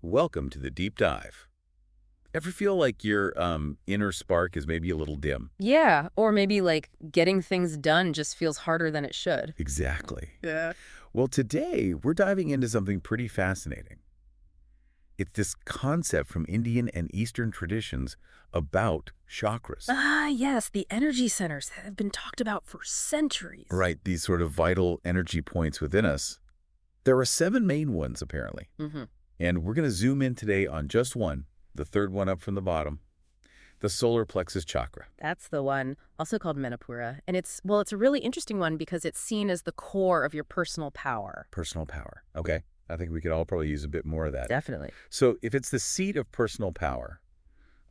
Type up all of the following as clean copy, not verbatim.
Welcome to the deep dive. Ever feel like your inner spark is maybe a little dim? Yeah, or maybe like getting things done just feels harder than it should. Exactly. Yeah. Well, today we're diving into something pretty fascinating. It's this concept from Indian and Eastern traditions about chakras. Ah, yes, the energy centers have been talked about for centuries. Right, these sort of vital energy points within us. There are 7 main ones, apparently. Mm-hmm. And we're going to zoom in today on just one, the third one up from the bottom, the Solar Plexus Chakra. That's the one, also called Manipura. And it's a really interesting one because it's seen as the core of your personal power. Personal power. Okay. I think we could all probably use a bit more of that. Definitely. So if it's the seat of personal power,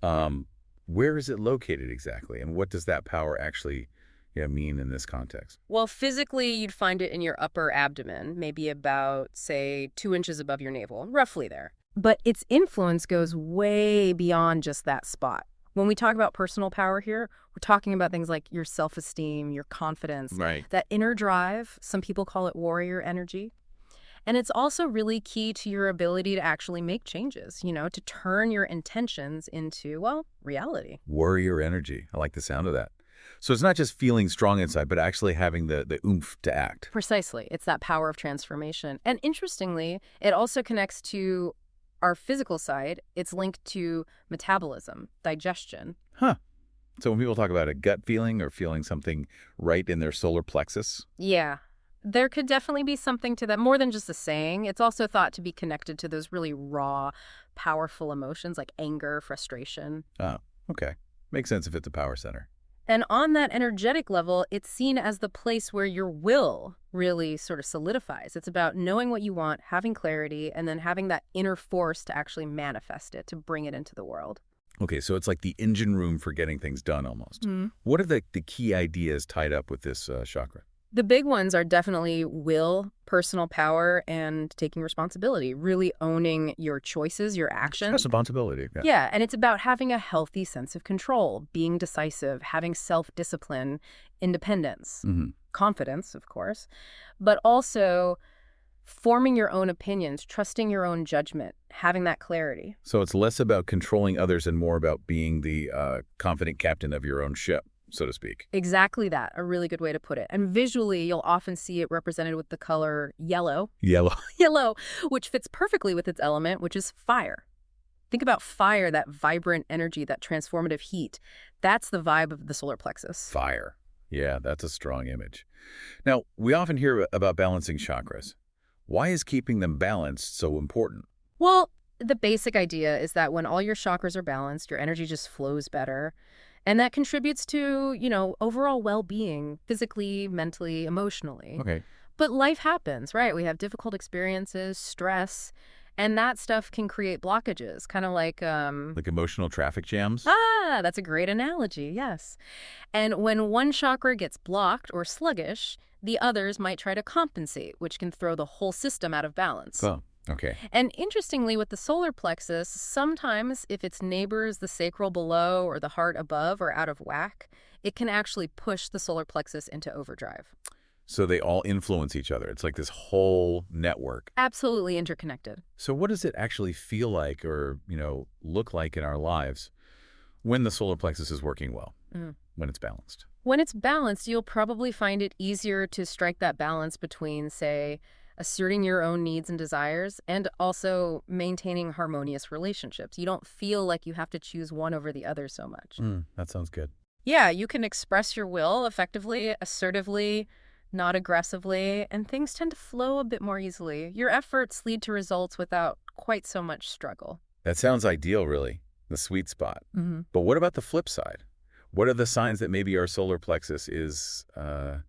where is it located exactly? And what does that power actually mean in this context? Well, physically, you'd find it in your upper abdomen, maybe about, say, 2 inches above your navel, roughly there. But its influence goes way beyond just that spot. When we talk about personal power here, we're talking about things like your self-esteem, your confidence, Right. that inner drive. Some people call it warrior energy. And it's also really key to your ability to actually make changes, to turn your intentions into, well, reality. Warrior energy. I like the sound of that. So it's not just feeling strong inside, but actually having the oomph to act. Precisely. It's that power of transformation. And interestingly, it also connects to our physical side. It's linked to metabolism, digestion. Huh. So when people talk about a gut feeling or feeling something right in their solar plexus, Yeah. There could definitely be something to that, more than just a saying. It's also thought to be connected to those really raw, powerful emotions like anger, frustration. oh, okay. Makes sense if it's a power center. And on that energetic level, it's seen as the place where your will really sort of solidifies. It's about knowing what you want, having clarity, and then having that inner force to actually manifest it, to bring it into the world. Okay, so it's like the engine room for getting things done almost. What are the key ideas tied up with this chakra? The big ones are definitely will, personal power, and taking responsibility, really owning your choices, your actions. Responsibility. Yeah, and it's about having a healthy sense of control, being decisive, having self-discipline, independence, confidence, of course, but also forming your own opinions, trusting your own judgment, having that clarity. So it's less about controlling others and more about being the confident captain of your own ship, so to speak. Exactly that. A really good way to put it. And visually, you'll often see it represented with the color yellow. Yellow. Yellow, which fits perfectly with its element, which is fire. Think about fire, that vibrant energy, that transformative heat. That's the vibe of the solar plexus. Fire. Yeah, that's a strong image. Now, we often hear about balancing chakras. Why is keeping them balanced so important? Well, the basic idea is that when all your chakras are balanced, your energy just flows better. And that contributes to, overall well-being, physically, mentally, emotionally. Okay. But life happens, right? We have difficult experiences, stress, and that stuff can create blockages, kind of like... Like emotional traffic jams? That's a great analogy, yes. And when one chakra gets blocked or sluggish, the others might try to compensate, which can throw the whole system out of balance. Oh, okay. And interestingly, with the solar plexus, sometimes if its neighbors, the sacral below or the heart above, are out of whack, it can actually push the solar plexus into overdrive. So they all influence each other. It's like this whole network. Absolutely interconnected. So what does it actually feel like or, look like in our lives when the solar plexus is working well, when it's balanced? When it's balanced, you'll probably find it easier to strike that balance between, say, asserting your own needs and desires and also maintaining harmonious relationships. You don't feel like you have to choose one over the other so much. That sounds good. Yeah, you can express your will effectively, assertively, not aggressively, and things tend to flow a bit more easily. Your efforts lead to results without quite so much struggle. That sounds ideal, really, the sweet spot. But what about the flip side? What are the signs that maybe our solar plexus is a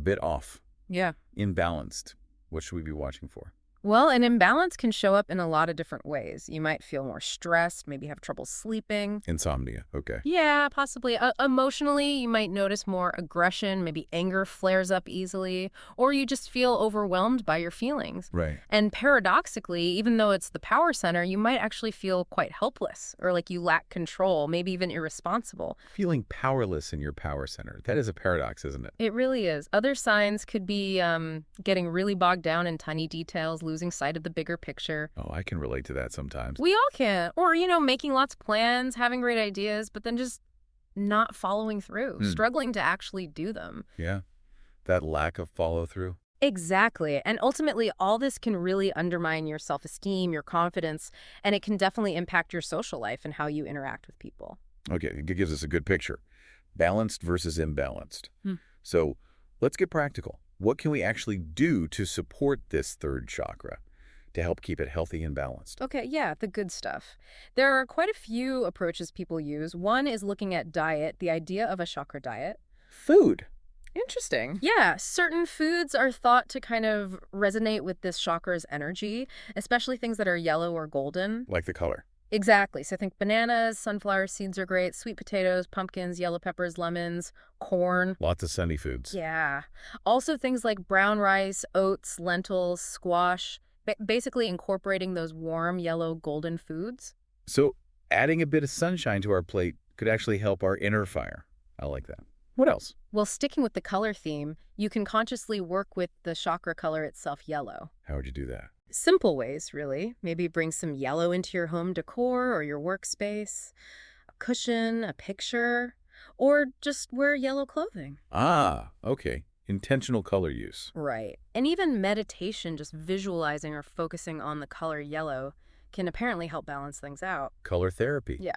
bit off? Yeah. Imbalanced? What should we be watching for? Well, an imbalance can show up in a lot of different ways. You might feel more stressed, maybe have trouble sleeping. Insomnia. Okay. Yeah, possibly. Emotionally, you might notice more aggression, maybe anger flares up easily, or you just feel overwhelmed by your feelings. Right. And paradoxically, even though it's the power center, you might actually feel quite helpless or like you lack control, maybe even irresponsible. Feeling powerless in your power center. That is a paradox, isn't it? It really is. Other signs could be getting really bogged down in tiny details, losing sight of the bigger picture. Oh, I can relate to that sometimes. We all can. Or, making lots of plans, having great ideas, but then just not following through, struggling to actually do them. Yeah, that lack of follow-through. Exactly. And ultimately, all this can really undermine your self-esteem, your confidence, and it can definitely impact your social life and how you interact with people. Okay, it gives us a good picture. Balanced versus imbalanced. So let's get practical. What can we actually do to support this third chakra to help keep it healthy and balanced? Okay, yeah, the good stuff. There are quite a few approaches people use. One is looking at diet, the idea of a chakra diet. Food. Interesting. Yeah, certain foods are thought to kind of resonate with this chakra's energy, especially things that are yellow or golden. Like the color. Exactly. So I think bananas, sunflower seeds are great, sweet potatoes, pumpkins, yellow peppers, lemons, corn. Lots of sunny foods. Yeah. Also things like brown rice, oats, lentils, squash, basically incorporating those warm, yellow, golden foods. So adding a bit of sunshine to our plate could actually help our inner fire. I like that. What else? Well, sticking with the color theme, you can consciously work with the chakra color itself, yellow. How would you do that? Simple ways, really. Maybe bring some yellow into your home decor or your workspace, a cushion, a picture, or just wear yellow clothing. Ah, okay. Intentional color use. Right. And even meditation, just visualizing or focusing on the color yellow, can apparently help balance things out. Color therapy. Yeah.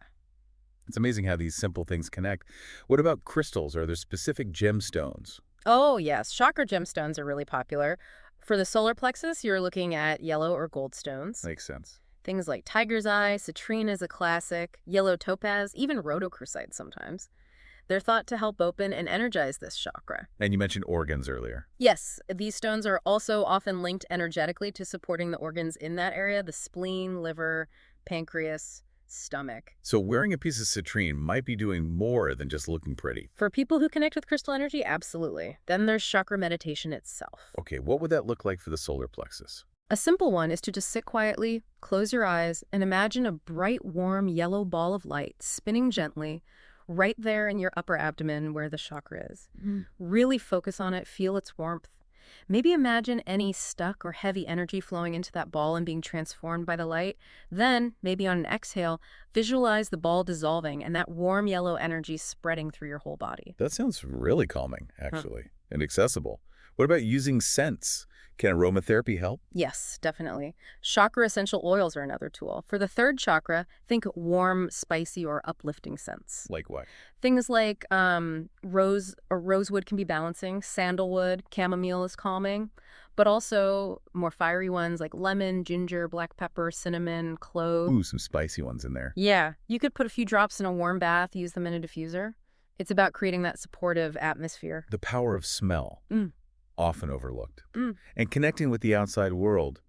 It's amazing how these simple things connect. What about crystals? Are there specific gemstones? Oh, yes. Chakra gemstones are really popular. For the solar plexus, you're looking at yellow or gold stones. Makes sense. Things like tiger's eye, citrine is a classic, yellow topaz, even rhodochrosite sometimes. They're thought to help open and energize this chakra. And you mentioned organs earlier. Yes, these stones are also often linked energetically to supporting the organs in that area, the spleen, liver, pancreas, stomach. So wearing a piece of citrine might be doing more than just looking pretty. For people who connect with crystal energy, absolutely. Then there's chakra meditation itself. Okay, what would that look like for the solar plexus? A simple one is to just sit quietly, close your eyes, and imagine a bright, warm, yellow ball of light spinning gently right there in your upper abdomen where the chakra is. Really focus on it, feel its warmth. Maybe imagine any stuck or heavy energy flowing into that ball and being transformed by the light. Then, maybe on an exhale, visualize the ball dissolving and that warm yellow energy spreading through your whole body. That sounds really calming, actually, and accessible. What about using scents? Can aromatherapy help? Yes, definitely. Chakra essential oils are another tool. For the third chakra, think warm, spicy, or uplifting scents. Like what? Things like rosewood can be balancing, sandalwood, chamomile is calming, but also more fiery ones like lemon, ginger, black pepper, cinnamon, clove. Ooh, some spicy ones in there. Yeah, you could put a few drops in a warm bath, use them in a diffuser. It's about creating that supportive atmosphere. The power of smell. Often overlooked. And connecting with the outside world.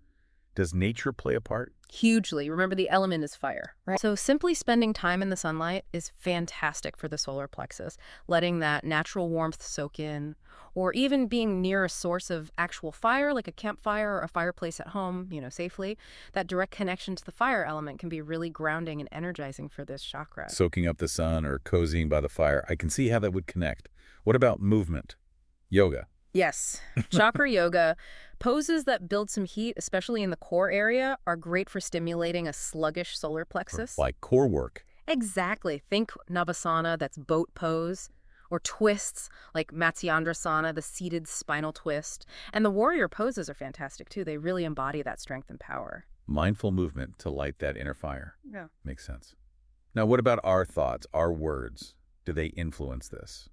Does nature play a part? Hugely. Remember, the element is fire, right? So simply spending time in the sunlight is fantastic for the solar plexus, letting that natural warmth soak in, or even being near a source of actual fire, like a campfire or a fireplace at home, safely. That direct connection to the fire element can be really grounding and energizing for this chakra. Soaking up the sun or cozying by the fire. I can see how that would connect. What about movement? Yoga. Yes. Chakra yoga, poses that build some heat, especially in the core area, are great for stimulating a sluggish solar plexus. Like core work. Exactly. Think Navasana, that's boat pose, or twists like Matsyendrasana, the seated spinal twist. And the warrior poses are fantastic too. They really embody that strength and power. Mindful movement to light that inner fire. Yeah. Makes sense. Now, what about our thoughts, our words? Do they influence this?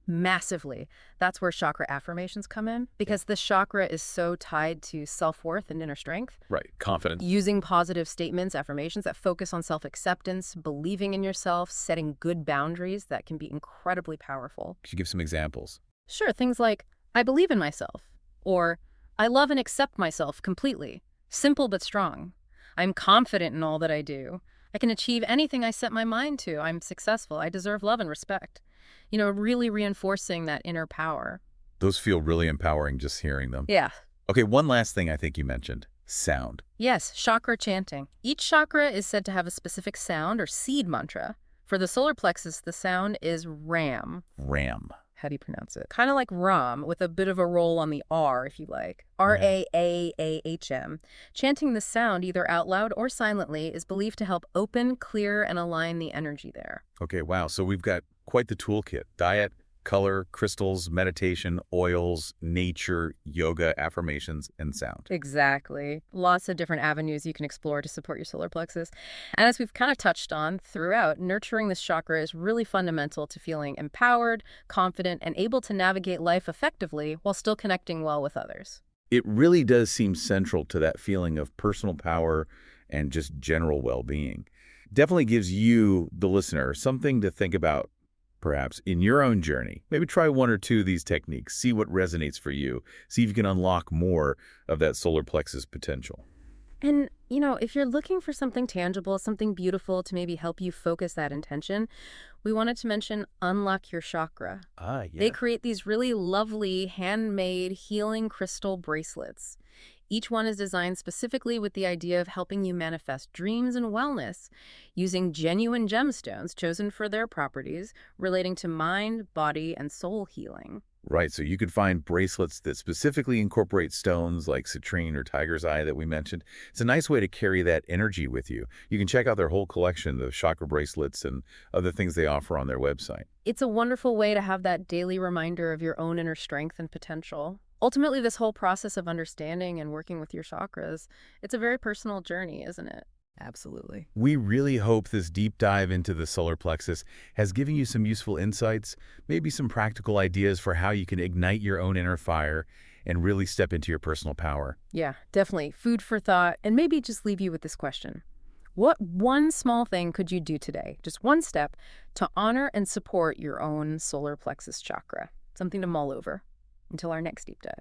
Massively. That's where chakra affirmations come in, because this chakra is so tied to self-worth and inner strength. Right. Confidence. Using positive statements, affirmations that focus on self-acceptance, believing in yourself, setting good boundaries, that can be incredibly powerful. Could you give some examples? Sure, things like, I believe in myself, or I love and accept myself completely. Simple but strong. I'm confident in all that I do. I can achieve anything I set my mind to. I'm successful. I deserve love and respect. Really reinforcing that inner power. Those feel really empowering just hearing them. Yeah. Okay, one last thing I think you mentioned. Sound. Yes, chakra chanting. Each chakra is said to have a specific sound or seed mantra. For the solar plexus, the sound is RAM. RAM. How do you pronounce it? Kind of like rum, with a bit of a roll on the R, if you like. Yeah. R-A-A-A-H-M. Chanting the sound, either out loud or silently, is believed to help open, clear, and align the energy there. Okay, wow. So we've got quite the toolkit. Diet, color, crystals, meditation, oils, nature, yoga, affirmations, and sound. Exactly. Lots of different avenues you can explore to support your solar plexus. And as we've kind of touched on throughout, nurturing this chakra is really fundamental to feeling empowered, confident, and able to navigate life effectively while still connecting well with others. It really does seem central to that feeling of personal power and just general well-being. Definitely gives you, the listener, something to think about, perhaps, in your own journey. Maybe try one or two of these techniques, see what resonates for you, see if you can unlock more of that solar plexus potential. And, if you're looking for something tangible, something beautiful to maybe help you focus that intention, we wanted to mention Unlock Your Chakra. Ah, yeah. They create these really lovely handmade healing crystal bracelets. Each one is designed specifically with the idea of helping you manifest dreams and wellness, using genuine gemstones chosen for their properties relating to mind, body, and soul healing. Right, so you could find bracelets that specifically incorporate stones like citrine or tiger's eye that we mentioned. It's a nice way to carry that energy with you. You can check out their whole collection of chakra bracelets and other things they offer on their website. It's a wonderful way to have that daily reminder of your own inner strength and potential. Ultimately, this whole process of understanding and working with your chakras, it's a very personal journey, isn't it? Absolutely. We really hope this deep dive into the solar plexus has given you some useful insights, maybe some practical ideas for how you can ignite your own inner fire and really step into your personal power. Yeah, definitely. Food for thought, and maybe just leave you with this question. What one small thing could you do today, just one step, to honor and support your own solar plexus chakra? Something to mull over. Until our next deep dive.